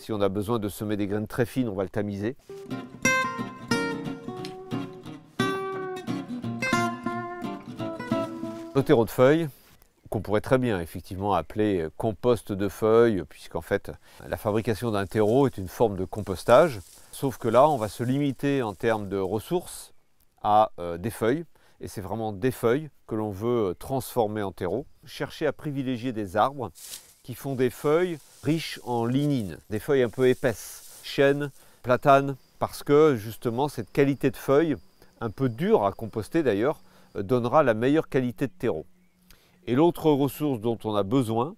Si on a besoin de semer des graines très fines, on va le tamiser. Le terreau de feuilles, qu'on pourrait très bien effectivement appeler compost de feuilles, puisqu'en fait la fabrication d'un terreau est une forme de compostage. Sauf que là, on va se limiter en termes de ressources à des feuilles. Et c'est vraiment des feuilles que l'on veut transformer en terreau. Chercher à privilégier des arbres qui font des feuilles riches en lignine, des feuilles un peu épaisses, chêne, platane, parce que justement cette qualité de feuilles, un peu dure à composter d'ailleurs, donnera la meilleure qualité de terreau. Et l'autre ressource dont on a besoin,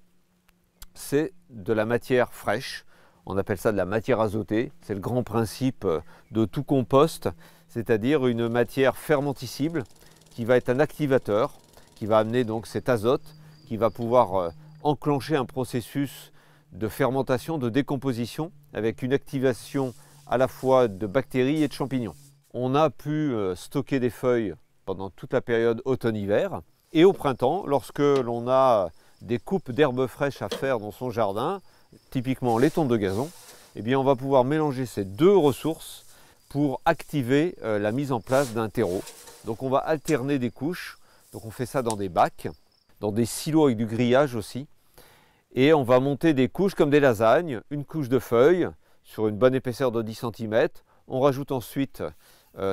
c'est de la matière fraîche. On appelle ça de la matière azotée. C'est le grand principe de tout compost, c'est-à-dire une matière fermenticible qui va être un activateur, qui va amener donc cet azote, qui va pouvoir enclencher un processus de fermentation, de décomposition, avec une activation à la fois de bactéries et de champignons. On a pu stocker des feuilles pendant toute la période automne-hiver. Et au printemps, lorsque l'on a des coupes d'herbes fraîches à faire dans son jardin, typiquement les tontes de gazon, eh bien on va pouvoir mélanger ces deux ressources pour activer la mise en place d'un terreau. Donc on va alterner des couches. Donc on fait ça dans des bacs, dans des silos avec du grillage aussi. Et on va monter des couches comme des lasagnes, une couche de feuilles sur une bonne épaisseur de 10 cm. On rajoute ensuite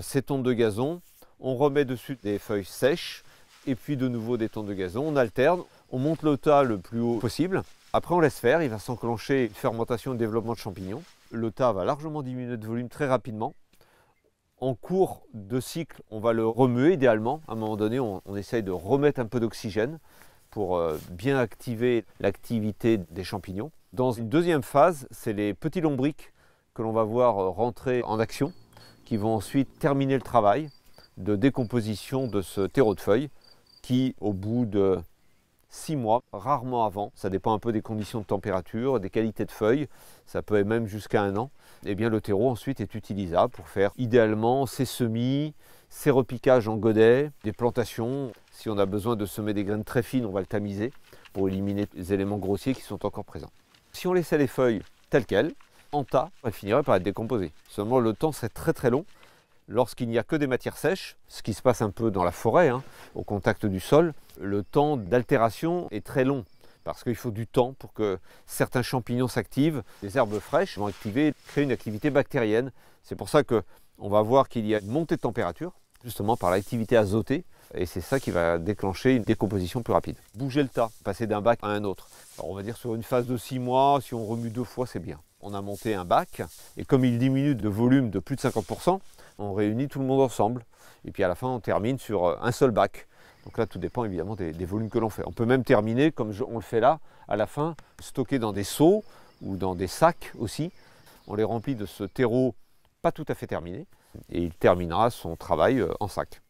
ces tontes de gazon. On remet dessus des feuilles sèches et puis de nouveau des tontes de gazon. On alterne, on monte le tas le plus haut possible. Après on laisse faire, il va s'enclencher une fermentation et un développement de champignons. Le tas va largement diminuer de volume très rapidement. En cours de cycle, on va le remuer idéalement. À un moment donné, on essaye de remettre un peu d'oxygène pour bien activer l'activité des champignons. Dans une deuxième phase, c'est les petits lombrics que l'on va voir rentrer en action, qui vont ensuite terminer le travail de décomposition de ce terreau de feuilles qui, au bout de 6 mois, rarement avant, ça dépend un peu des conditions de température, des qualités de feuilles, ça peut être même jusqu'à 1 an, et bien le terreau ensuite est utilisable pour faire idéalement ses semis, ses repiquages en godet, des plantations. Si on a besoin de semer des graines très fines, on va le tamiser pour éliminer les éléments grossiers qui sont encore présents. Si on laissait les feuilles telles quelles, en tas, elles finiraient par être décomposées. Seulement le temps serait très très long. Lorsqu'il n'y a que des matières sèches, ce qui se passe un peu dans la forêt, au contact du sol, le temps d'altération est très long parce qu'il faut du temps pour que certains champignons s'activent. Les herbes fraîches vont créer une activité bactérienne. C'est pour ça qu'on va voir qu'il y a une montée de température, justement par l'activité azotée, et c'est ça qui va déclencher une décomposition plus rapide. Bouger le tas, passer d'un bac à un autre. Alors on va dire sur une phase de 6 mois, si on remue 2 fois, c'est bien. On a monté un bac, et comme il diminue de volume de plus de 50%, on réunit tout le monde ensemble. Et puis à la fin, on termine sur un seul bac. Donc là, tout dépend évidemment des volumes que l'on fait. On peut même terminer, comme on le fait là, à la fin, stocker dans des seaux ou dans des sacs aussi. On les remplit de ce terreau pas tout à fait terminé. Et il terminera son travail en sac.